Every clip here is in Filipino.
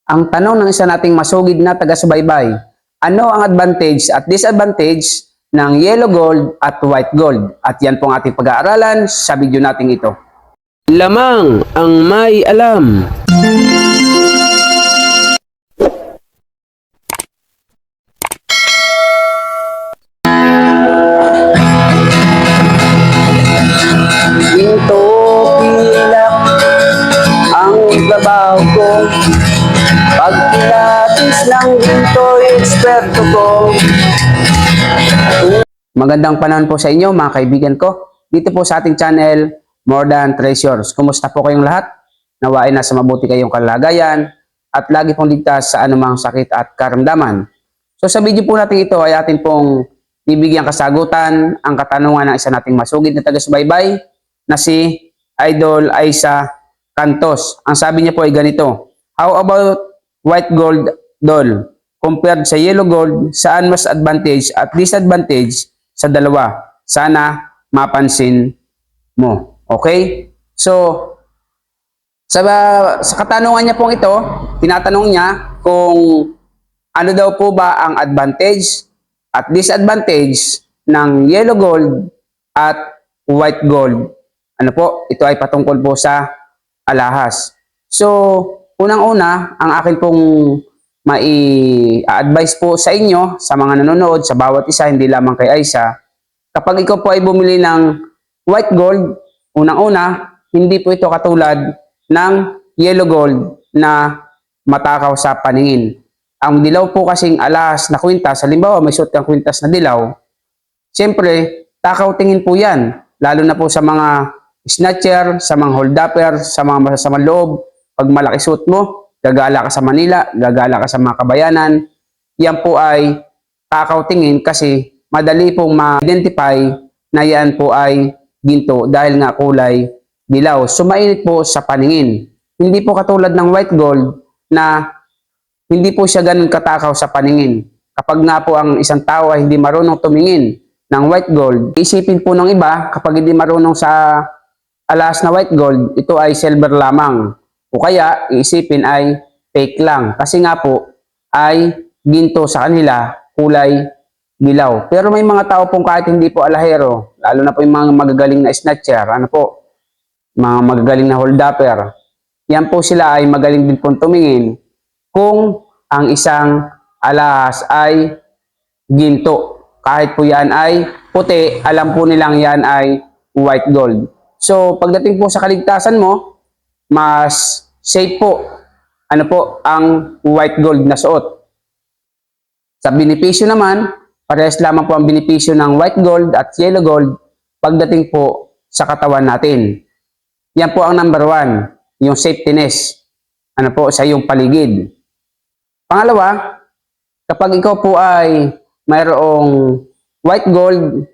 Ang tanong ng isa nating masugid na taga-subaybay, ano ang advantage at disadvantage ng yellow gold at white gold? At yan pong ating pag-aaralan sa video nating ito. Lamang ang may alam. Ginto pilak ang trabaho ko, pag pilatis ng ginto, eksperto ko. Magandang panahon po sa inyo mga kaibigan ko. Dito po sa ating channel, More Than Treasures. Kumusta po kayong lahat? Nawain na sa mabuti kayong kalagayan at lagi pong ligtas sa anumang sakit at karamdaman. So sa video po natin ito ay atin pong bibigyan kasagutan ang katanungan ng isa nating masugid na taga-subaybay na si Idol Aisa Cantos. Ang sabi niya po ay ganito: how about white gold, Dol? Compared sa yellow gold, saan mas advantage at disadvantage sa dalawa? Sana mapansin mo. Okay? So, sa katanungan niya pong ito, tinatanong niya kung ano daw po ba ang advantage at disadvantage ng yellow gold at white gold. Ano po? Ito ay patungkol po sa alahas. So, unang-una, ang akin pong mai-advise po sa inyo, sa mga nanonood, sa bawat isa, hindi lamang kay Aisa, kapag ikaw po ay bumili ng white gold, unang-una, hindi po ito katulad ng yellow gold na matakaw sa paningin. Ang dilaw po kasing alahas na kwintas, halimbawa may suot kang kwintas na dilaw, siyempre, takaw tingin po yan, lalo na po sa mga snatcher, sa mga hold-upper, sa mga masasamang loob. Pag malaki suot mo, gagala ka sa Manila, gagala ka sa mga kabayanan, yan po ay takaw tingin kasi madali pong ma-identify na yan po ay ginto dahil nga kulay dilaw. Sumainit po sa paningin. Hindi po katulad ng white gold na hindi po siya ganun katakaw sa paningin. Kapag nga po ang isang tao ay hindi marunong tumingin ng white gold, isipin po ng iba kapag hindi marunong sa alas na white gold, ito ay silver lamang. O kaya, iisipin ay fake lang. Kasi nga po, ay ginto sa kanila, kulay dilaw. Pero may mga tao pong kahit hindi po alahero, lalo na po yung mga magagaling na snatcher, ano po, mga magagaling na hold-upper, yan po sila ay magaling din pong tumingin kung ang isang alahas ay ginto. Kahit po yan ay puti, alam po nilang yan ay white gold. So, pagdating po sa kaligtasan mo, mas safe po, ano po, ang white gold na suot. Sa benepisyo naman, parehas lamang po ang benepisyo ng white gold at yellow gold pagdating po sa katawan natin. Yan po ang number one, yung safetyness, ano po, sa iyong paligid. Pangalawa, kapag ikaw po ay mayroong white gold,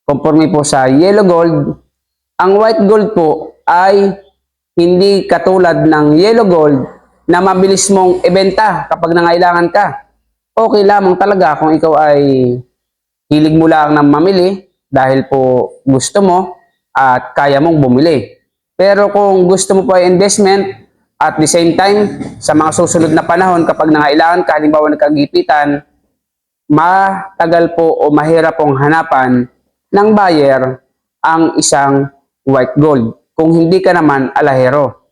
conforme po sa yellow gold, ang white gold po ay hindi katulad ng yellow gold na mabilis mong ibenta kapag nangailangan ka. Okay lamang talaga kung ikaw ay hilig mo lang ng mamili dahil po gusto mo at kaya mong bumili. Pero kung gusto mo po ay investment at the same time sa mga susunod na panahon kapag nangailangan ka, halimbawa nagkagipitan, matagal po o mahirap pong hanapan ng buyer ang isang white gold kung hindi ka naman alahero.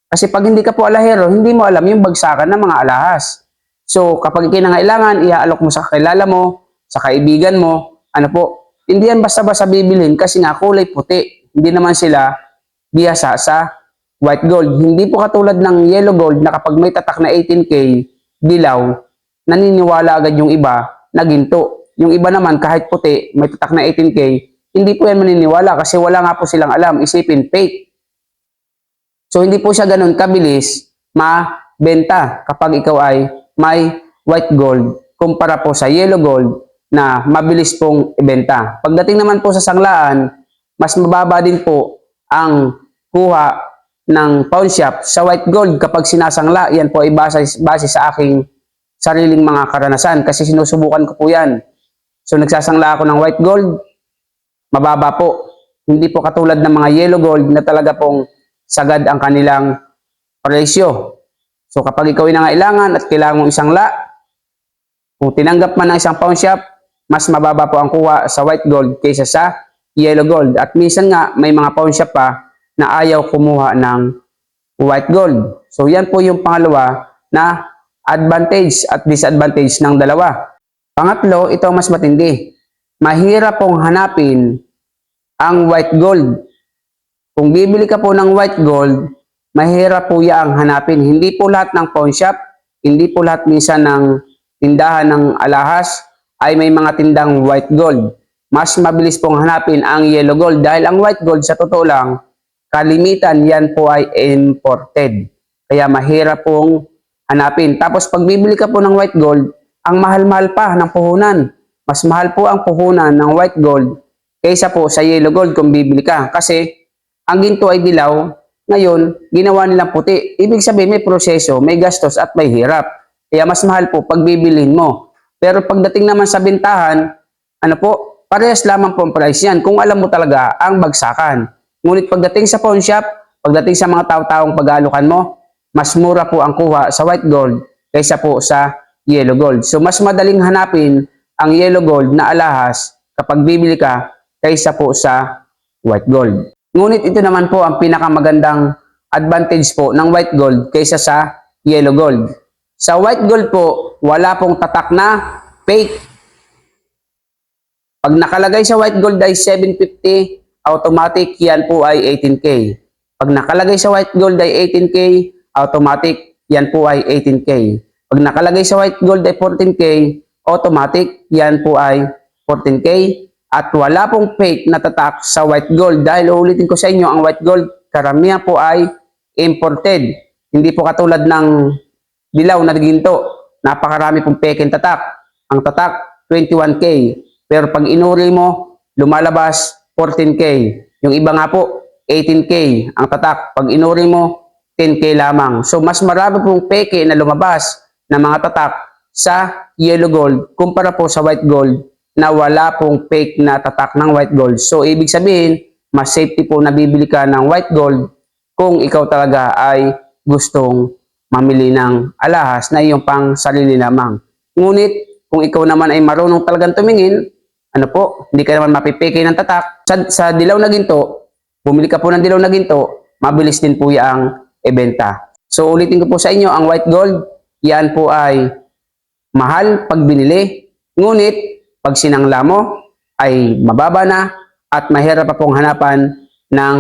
Kasi pag hindi ka po alahero, hindi mo alam yung bagsakan ng mga alahas. So kapag kinangailangan, iaalok mo sa kakilala mo, sa kaibigan mo, ano po, hindi yan basta-basta bibilhin kasi nga kulay puti. Hindi naman sila biyasa sa white gold. Hindi po katulad ng yellow gold na kapag may tatak na 18K dilaw, naniniwala agad yung iba na ginto. Yung iba naman kahit puti, may tatak na 18K, hindi po yan maniniwala kasi wala nga po silang alam, isipin fake. So hindi po siya ganun kabilis mabenta kapag ikaw ay may white gold kumpara po sa yellow gold na mabilis pong ibenta. Pagdating naman po sa sanglaan, mas mababa din po ang kuha ng pawn shop sa white gold kapag sinasangla. Yan po ay base sa aking sariling mga karanasan kasi sinusubukan ko po yan. So nagsasangla ako ng white gold, mababa po. Hindi po katulad ng mga yellow gold na talaga pong sagad ang kanilang presyo. So kapag ikaw ay nangailangan at kailangan mong isang la, kung tinanggap man ng isang pawn shop, mas mababa po ang kuha sa white gold kaysa sa yellow gold. At minsan nga, may mga pawn shop pa na ayaw kumuha ng white gold. So yan po yung pangalawa na advantage at disadvantage ng dalawa. Pangatlo, ito ang mas matindi. Mahirap pong hanapin ang white gold. Kung bibili ka po ng white gold, mahirap po yang hanapin. Hindi po lahat ng pawn shop, hindi po lahat minsan ng tindahan ng alahas ay may mga tindang white gold. Mas mabilis pong hanapin ang yellow gold dahil ang white gold sa totoo lang, kalimitan yan po ay imported. Kaya mahirap pong hanapin. Tapos pag bibili ka po ng white gold, ang mahal-mahal pa ng puhunan. Mas mahal po ang puhunan ng white gold kaysa po sa yellow gold kung bibili ka. Kasi ang ginto ay dilaw, ngayon ginawa nilang puti. Ibig sabihin may proseso, may gastos at may hirap. Kaya mas mahal po pag bibilhin mo. Pero pagdating naman sa bintahan, ano po, parehas lamang po ang price yan kung alam mo talaga ang bagsakan. Ngunit pagdating sa pawn shop, pagdating sa mga tao-taong pag-aalukan mo, mas mura po ang kuha sa white gold kaysa po sa yellow gold. So mas madaling hanapin ang yellow gold na alahas kapag bibili ka kaysa po sa white gold. Ngunit ito naman po ang pinakamagandang advantage po ng white gold kaysa sa yellow gold. Sa white gold po, wala pong tatak na fake. Pag nakalagay sa white gold ay 750, automatic yan po ay 18K. Pag nakalagay sa white gold ay 18K, automatic yan po ay 18K. Pag nakalagay sa white gold ay 14K, automatic yan po ay 14K. At wala pong fake na tatak sa white gold dahil ulitin ko sa inyo, ang white gold karamihan po ay imported. Hindi po katulad ng dilaw na ginto. Napakarami pong pekeng tatak. Ang tatak 21K. Pero pag inuri mo, lumalabas 14K. Yung iba nga po 18K ang tatak. Pag inuri mo, 10K lamang. So mas marami pong peke na lumabas na mga tatak sa yellow gold kumpara po sa white gold na wala pong fake na tatak ng white gold. So ibig sabihin, mas safety po na bibili ka ng white gold kung ikaw talaga ay gustong mamili ng alahas na iyong pang sarili lamang. Ngunit kung ikaw naman ay marunong talagang tumingin, ano po, hindi ka naman mapipeke ng tatak. Sa dilaw na ginto, bumili ka po ng dilaw na ginto, mabilis din po yang ibenta. So ulitin ko po sa inyo, ang white gold, yan po ay mahal pag binili. Ngunit pag sinangla mo, ay mababa na at mahirap pa pong hanapan ng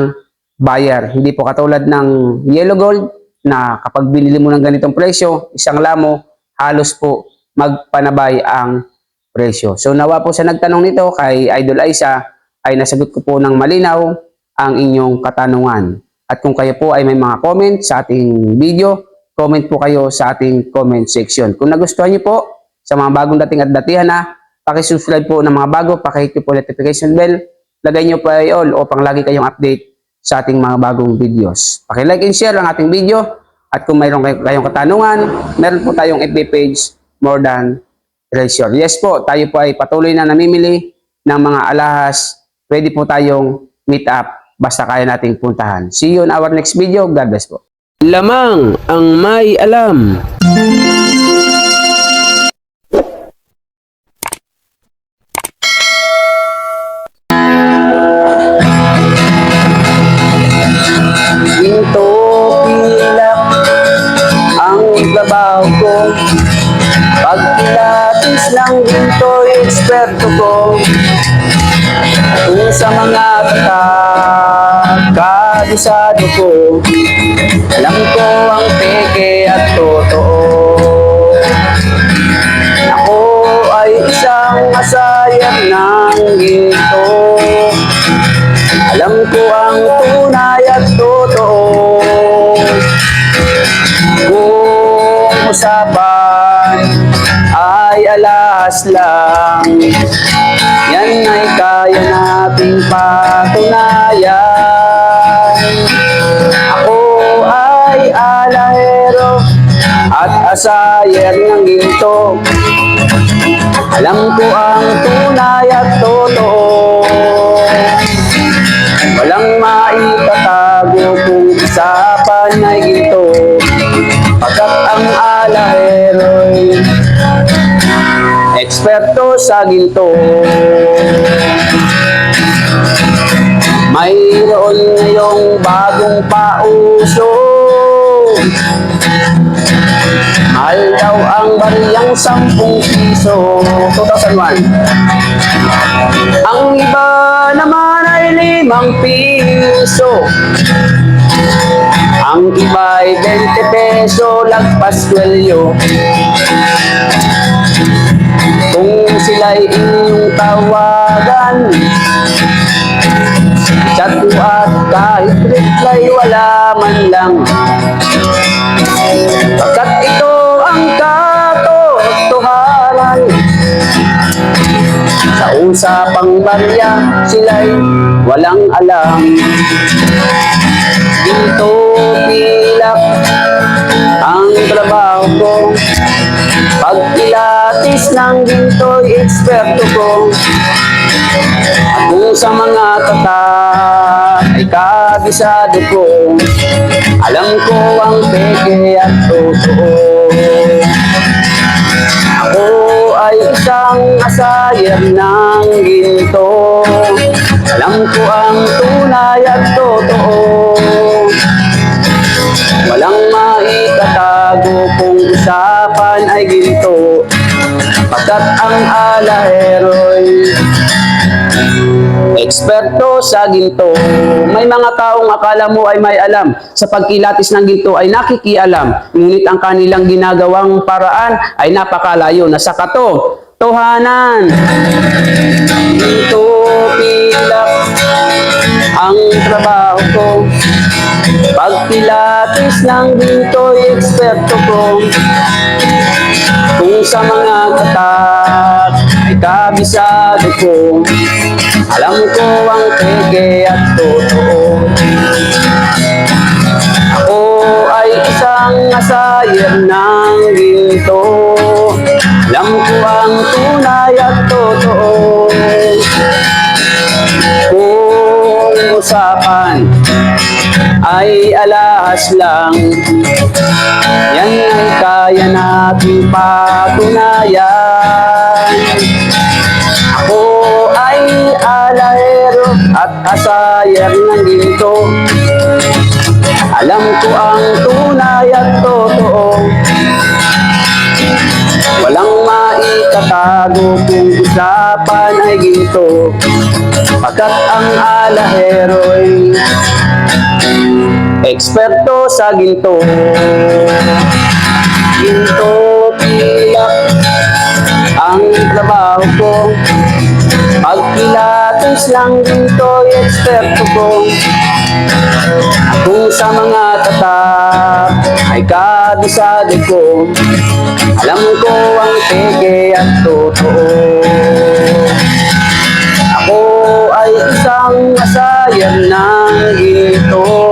buyer. Hindi po katulad ng yellow gold na kapag binili mo ng ganitong presyo, isang lamo, halos po magpanabay ang presyo. So nawa po sa nagtanong nito kay Idol Aiza ay nasagot ko po ng malinaw ang inyong katanungan. At kung kayo po ay may mga comment sa ating video, comment po kayo sa ating comment section. Kung nagustuhan niyo po sa mga bagong dating at datihan na, pakisubscribe po ng mga bago, pakihit po notification bell, lagay niyo po ay all upang lagi kayong update sa ating mga bagong videos. Paki-like and share ang ating video at kung mayroon kayong katanungan, meron po tayong FB page, More Than Treasure. Yes po, tayo po ay patuloy na namimili ng mga alahas. Pwede po tayong meet up basta kaya nating puntahan. See you in our next video. God bless po. Lamang ang may alam. Ginto pilak ang trabaho ko. Pag pilatis ng ginto, eksperto ko. Kung sa mga kabisado ko, alam ko ang peke at totoo. Ako ay isang masayang ng ginto. Alam ko ang tunay at totoo. Kung usapan ay alas lang, yan ay kaya nating patunayan. Ako ay alahero at asayer ng ginto. Alam ko ang tunay at totoo. Walang maitatago kung usapan ay ginto. Pagkat alahero'y eksperto sa ginto. Mayroon ngayong bagong pauso, mahal daw ang bariyang 10 piso. 2001. Ang iba naman ay 5 piso. Ang iba ay 20 peso, lagpas kwelyo. Kung sila'y inyong tawagan, chat at kahit reply wala man lang. Pagkat ito ang katotohanan, sa usapang barya sila'y walang alam. Dito pilak ang trabaho ko, pagpilatis ng ginto'y eksperto ko. At kung sa mga tatak ay kabisado ko, alam ko ang peke at totoo. Ako ay isang asayer ng ginto, alam ko ang tunay at totoo. Walang maitatago kung usapan ay ginto, pagkat ang alahero'y eksperto sa ginto. May mga taong akala mo ay may alam sa pagkilatis ng ginto ay nakikialam, ngunit ang kanilang ginagawang paraan ay napakalayo na sa katotohanan. Ginto pilak ang trabaho ko, pagpilatis ng ginto'y eksperto ko. Kung sa mga katak ay kabisado ko, alam ko ang peke at totoo. Ako ay isang asayer ng ginto, alam ko ang tunay at totoo. Kung usapan ay alahas lang, yan ay kaya nating patunayan. Ako ay alahero at asayer ng ginto, alam ko ang tunay at totoo. Walang maitatago kung usapan ay ginto, pagkat ang alahero'y eksperto sa ginto. Ginto pilak ang trabaho ko, pagpilatis ng ginto'y eksperto ko. Kung sa mga tatak ay kabisado ko, alam ko ang peke at totoo. Ako ay isang asayer ng ginto,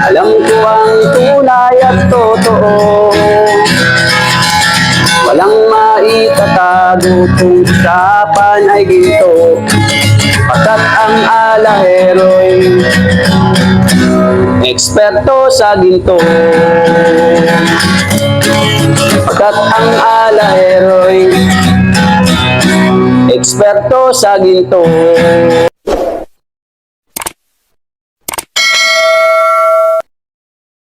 alam ko ang tunay at totoo. Walang maitatago kung usapan ay ginto, pagkat ang alahero'y eksperto sa ginto. Pagkat ang alahero'y eksperto sa ginto.